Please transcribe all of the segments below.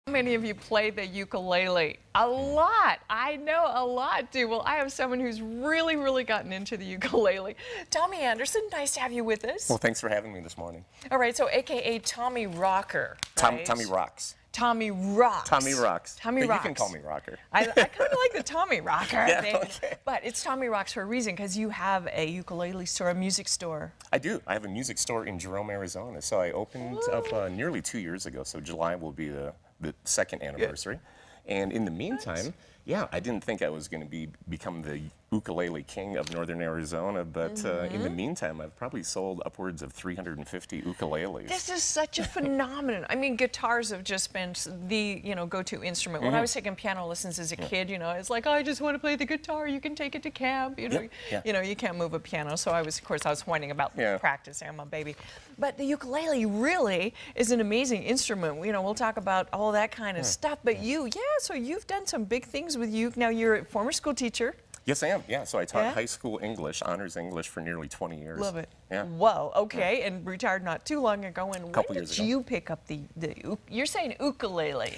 How many of you play the ukulele? A lot. I know a lot do. Well, I have someone who's really gotten into the ukulele. Tommy Anderson, nice to have you with us. Well, thanks for having me this morning. All right, so AKA Tommy Rocker. Right? Tommy Rocks. Tommy Rocks. Tommy Rocks. Tommy but Rocks. You can call me Rocker. I kind of like the Tommy Rocker Yeah, thing. okay. But it's Tommy Rocks for a reason, because you have a ukulele store, a music store. I do. I have a music store in Jerome, Arizona. So I opened up nearly 2 years ago. So July will be the second anniversary. Yeah. And in the meantime, yeah, I didn't think I was going to become the ukulele king of Northern Arizona, but in the meantime, I've probably sold upwards of 350 ukuleles. This is such a phenomenon. I mean, guitars have just been the, go-to instrument. When I was taking piano lessons as a kid, it's like, oh, I just want to play the guitar. You can take it to camp. You can't move a piano. So of course, I was whining about practice. I'm a baby. But the ukulele really is an amazing instrument. We'll talk about all that kind of stuff. But so you've done some big things with uke. Now, you're a former school teacher. Yes, I am. Yeah, so I taught high school English, honors English, for nearly 20 years. Love it. Yeah. Whoa. Okay, and retired not too long ago. And when did you pick up the you're saying ukulele?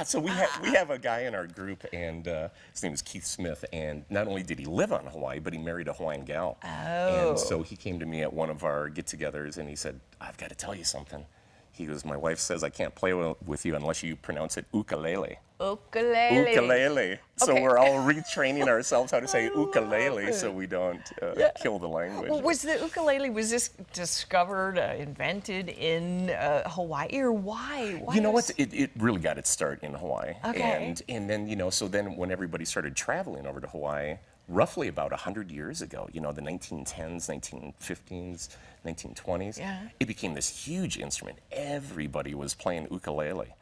So we have a guy in our group, and his name is Keith Smith. And not only did he live on Hawaii, but he married a Hawaiian gal. Oh. And so he came to me at one of our get-togethers, and he said, "I've got to tell you something." He goes, "My wife says I can't play with you unless you pronounce it ukulele." Ukulele. Ukulele. So Okay. we're all retraining ourselves how to say ukulele so we don't kill the language. Well, was this discovered, invented in Hawaii, or why? You know what? It really got its start in Hawaii. Okay. And then, so then when everybody started traveling over to Hawaii, roughly about 100 years ago, the 1910s, 1915s, 1920s, it became this huge instrument. Everybody was playing ukulele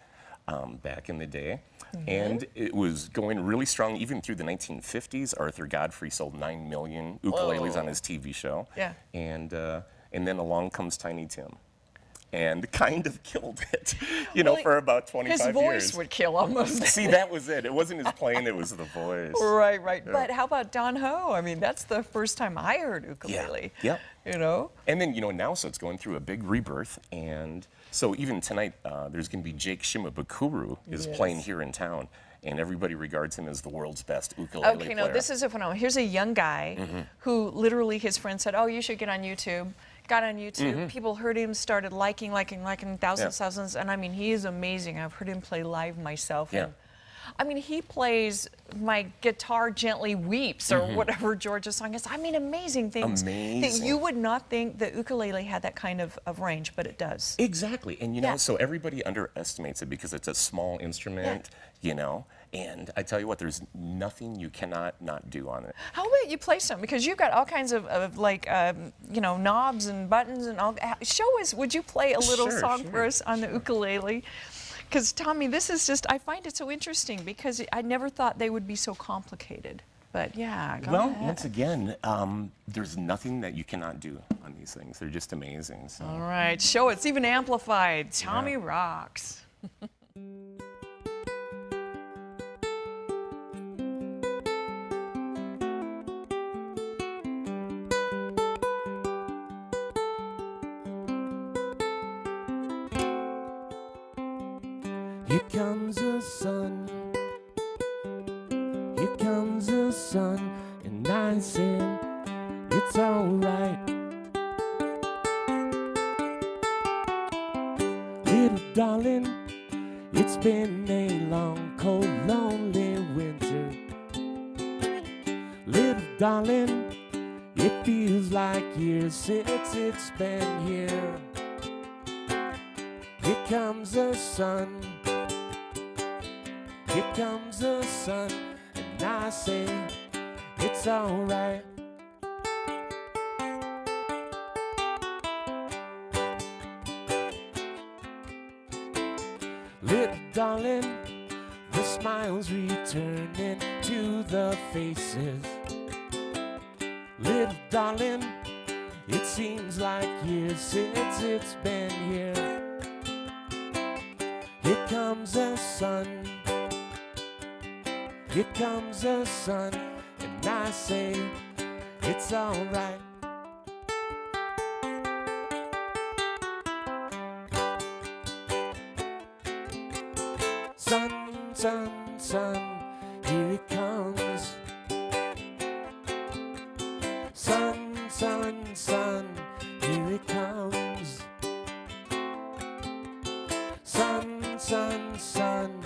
back in the day. And it was going really strong even through the 1950s. Arthur Godfrey sold 9 million ukuleles on his TV show. Yeah. And then along comes Tiny Tim. And kind of killed it, for about 25 years. His voice would kill almost. See, that was it. It wasn't his playing, it was the voice. Right. Yeah. But how about Don Ho? I mean, that's the first time I heard ukulele. Yeah. And then, now, so it's going through a big rebirth. And so even tonight, there's going to be Jake Shimabukuro is playing here in town. And everybody regards him as the world's best ukulele player. Okay, no, this is a phenomenon. Here's a young guy who literally his friend said, oh, you should get on YouTube. Got on YouTube, people heard him, started liking thousands, and I mean, he is amazing. I've heard him play live myself. Yeah. And, I mean, he plays My Guitar Gently Weeps, or whatever George's song is. I mean, amazing things. Amazing. That you would not think the ukulele had that kind of range, but it does. Exactly, and so everybody underestimates it because it's a small instrument, and I tell you what, there's nothing you cannot not do on it. How about you play some? Because you've got all kinds of knobs and buttons and all. Show us, would you play a little song for us on the ukulele? Because, Tommy, this is just, I find it so interesting because I never thought they would be so complicated. But, yeah, go ahead. Once again, there's nothing that you cannot do on these things. They're just amazing. So. All right, show it. It's even amplified. Tommy rocks. Here comes the sun, here comes the sun, and I said, it's alright. Little darling, it's been a long, cold, lonely winter. Little darling, it feels like years since it's been here. Here comes the sun, here comes the sun, and I say, it's alright. Little darling, the smiles returning to the faces. Little darling, it seems like years since it's been here. Here comes the sun, here comes the sun, and I say, it's alright. Sun, sun, sun, here it comes. Sun, sun, sun, here it comes. Sun, sun, sun,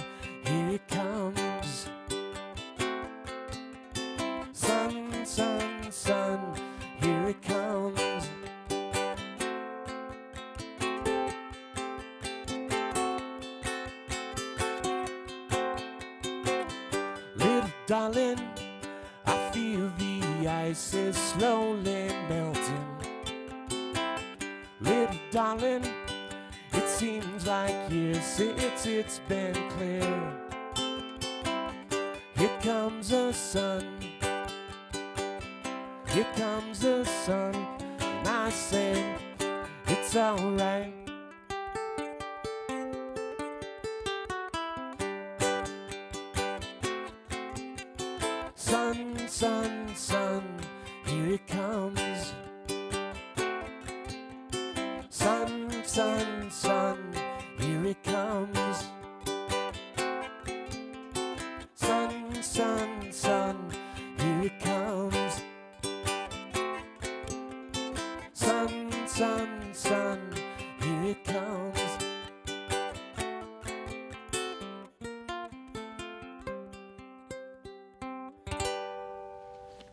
here it comes. Sun, sun, sun, here it comes. Little darling, I feel the ice is slowly melting. Little darling, it seems like years since it's been clear. Here comes the sun. Here comes the sun. And I say, it's alright. Sun, sun, sun, here it comes. Sun, sun, sun, here it comes. Sun, sun, sun, here it comes. Sun, sun, sun, here it comes.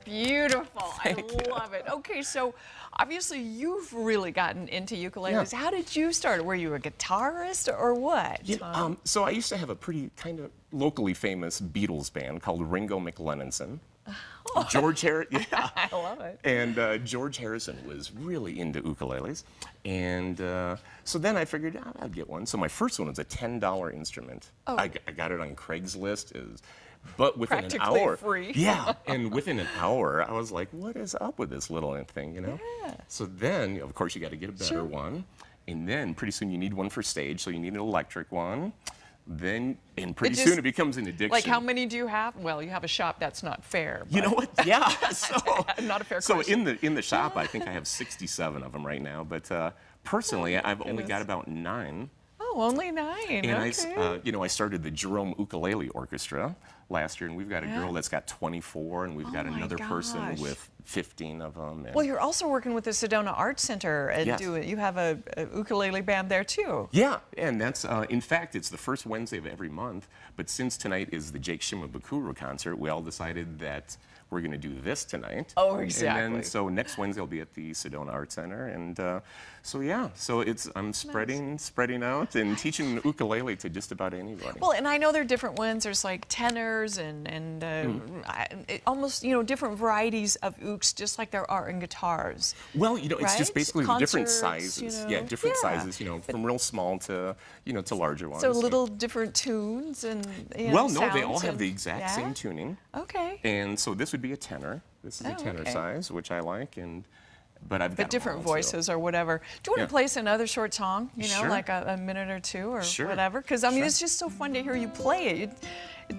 Beautiful. I love it. Okay, so obviously you've really gotten into ukuleles. Yeah. How did you start? Were you a guitarist or what? Yeah, so I used to have a pretty kind of locally famous Beatles band called Ringo McLennan. George Harrison, yeah. I love it. And George Harrison was really into ukuleles. And so then I figured I'd get one. So my first one was a $10 instrument. Oh. I got it on Craigslist. But within Practically an hour, free. yeah, and within an hour, I was like, "What is up with this little thing?" You know. Yeah. So then, of course, you got to get a better one, and then pretty soon you need one for stage. So you need an electric one. Then, and pretty soon it becomes an addiction. Like, how many do you have? Well, you have a shop. That's not fair. You know what? Yeah. So Not a fair so question. in the shop, I think I have 67 of them right now. But personally, I've only got about 9. Oh, only 9. And Okay. I started the Jerome Ukulele Orchestra last year, and we've got a girl that's got 24, and we've got my another person gosh. with 15 of them. And Well, you're also working with the Sedona Arts Center, and Yes. you have a ukulele band there too. yeah, and that's in fact it's the first Wednesday of every month. But since tonight is the Jake Shimabukuro concert, we all decided that we're going to do this tonight. Oh, And exactly. then, so next Wednesday I'll be at the Sedona Arts Center, and so I'm spreading out and teaching ukulele to just about anybody. Well, and I know there are different ones. There's like tenors and almost different varieties of uks, just like there are in guitars. Well, it's just Right? basically different Concerts, sizes. Yeah, different Yeah. sizes. From real small to to larger ones. So little different tunes and Well, no, they all sounds have the and- exact yeah? same tuning. Okay. And so this would be a tenor. This is a tenor okay. size, which I like, but I've got But different them all, too. voices or whatever. Do you want Yeah. to play us another short song? Sure. Like a minute or two or Sure. whatever? Because I mean, Sure. it's just so fun to hear you play it.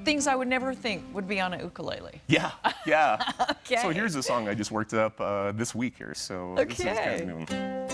Things I would never think would be on a ukulele. Yeah, yeah. Okay. So here's a song I just worked up this week here. So this is kind Okay. of new.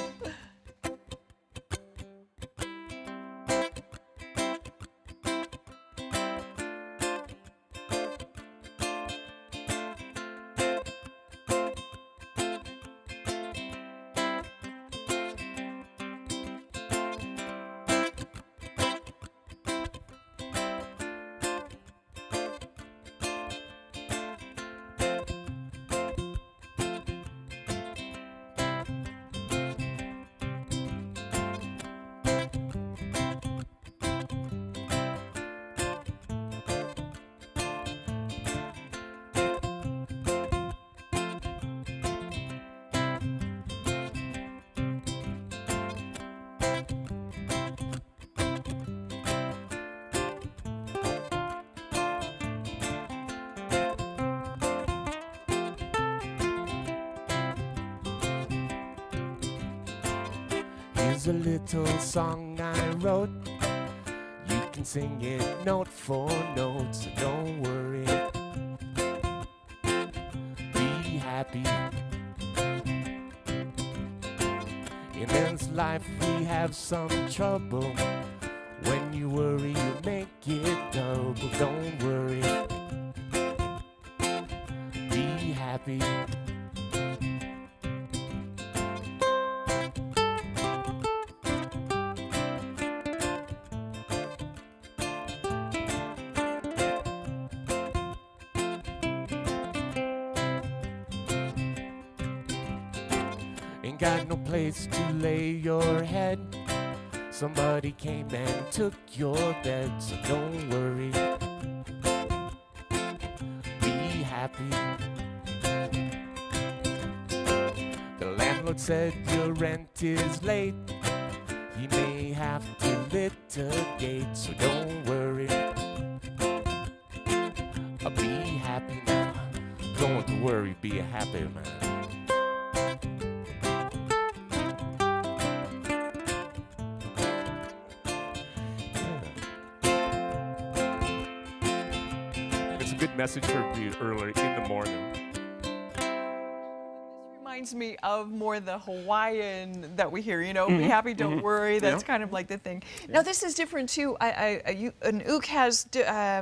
Here's a little song I wrote. You can sing it note for note, so don't worry. Be happy. In this life we have some trouble. When you worry, you make it double. Don't worry. Be happy. Ain't got no place to lay your head. Somebody came and took your bed, so don't worry. Be happy. The landlord said your rent is late. He may have to litigate, so don't worry. Be happy now. Don't worry, be happy, man. Good message for you early in the morning. This reminds me of more the Hawaiian that we hear, you know, be happy, don't worry. That's kind of like the thing. Now this is different too. An uke has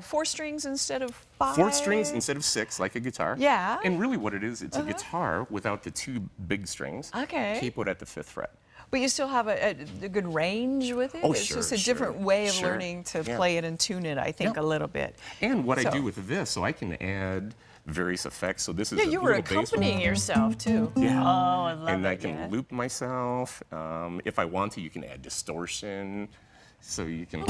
4 strings instead of 5. 4 strings instead of 6, like a guitar. Yeah. And really what it is, it's a guitar without the 2 big strings. Okay. Capoed at the 5th fret. But you still have a good range with it? Oh, it's sure, just a different way of sure. learning to play it and tune it, I think, a little bit. And what I do with this, so I can add various effects. So this is you were accompanying yourself, too. Yeah. Oh, I love it. And I can loop myself. If I want to, you can add distortion. So you can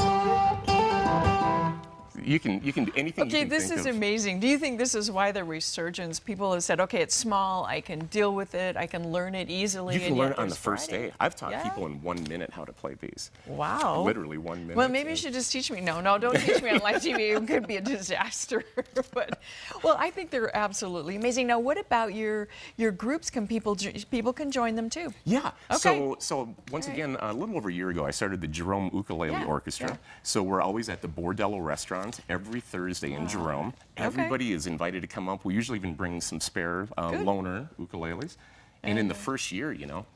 do anything. Okay, this is amazing. Do you think this is why the resurgence? People have said, okay, it's small, I can deal with it, I can learn it easily. You can learn it on the first day. I've taught people in 1 minute how to play these. Wow. Literally 1 minute. Well, maybe you should just teach me. No, don't teach me on live TV. It could be a disaster. But, well, I think they're absolutely amazing. Now, what about your groups? Can people can join them too? Yeah. Okay. So once again, a little over a year ago, I started the Jerome Ukulele Orchestra. Yeah. So we're always at the Bordello restaurant every Thursday in Jerome. Everybody is invited to come up. We usually even bring some spare loaner ukuleles. And in the first year, you know,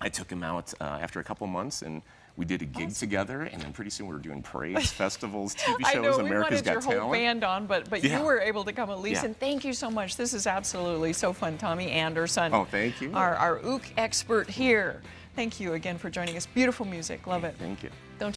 I took him out after a couple months and we did a gig together, and then pretty soon we were doing parades, festivals, TV shows, I know, America's Got Talent. Your whole band on, but you were able to come at least. And thank you so much. This is absolutely so fun. Tommy Anderson. Oh, thank you. Our ook expert here. Thank you again for joining us. Beautiful music. Love it. Thank you.